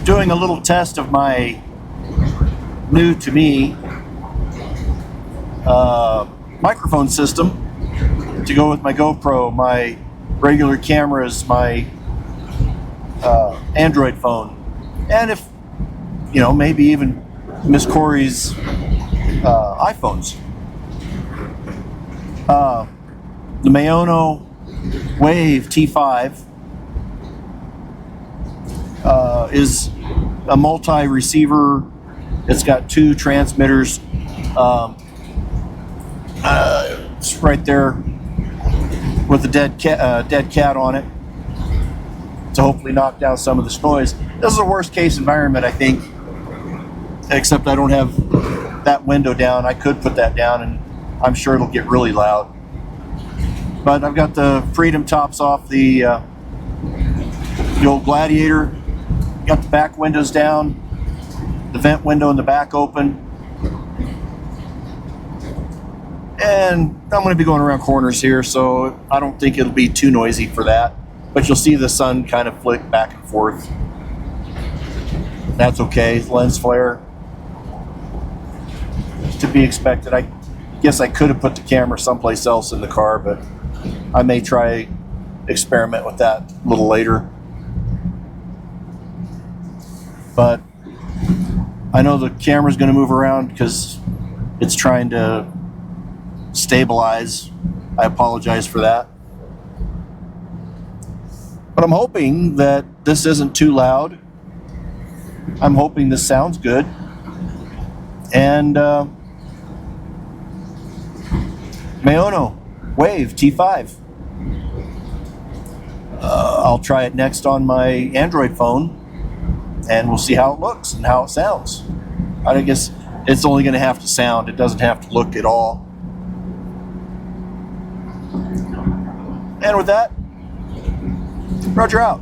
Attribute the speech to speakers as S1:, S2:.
S1: doing a little test of my new to me microphone system to go with my GoPro, my regular cameras, my Android phone, and if you know, maybe even Miss Corey's iPhones. The Maono Wave T5 is a multi-receiver. It's got 2 transmitters. It's right there with the dead cat on it to hopefully knock down some of this noise. This is a worst case environment, I think, except I don't have that window down. I could put that down and I'm sure it'll get really loud. But I've got the Freedom tops off the old Gladiator. Got the back windows down, the vent window in the back open. And I'm going to be going around corners here, so I don't think it'll be too noisy for that. But you'll see the sun kind of flick back and forth. That's okay. Lens flare is to be expected. I guess I could have put the camera someplace else in the car, but I may try experiment with that a little later. But I know the camera's going to move around because it's trying to stabilize. I apologize for that. But I'm hoping that this isn't too loud. I'm hoping this sounds good. And Maono Wave T5. I'll try it next on my Android phone, and we'll see how it looks and how it sounds. I guess it's only going to have to sound. It doesn't have to look at all. And with that, Roger out.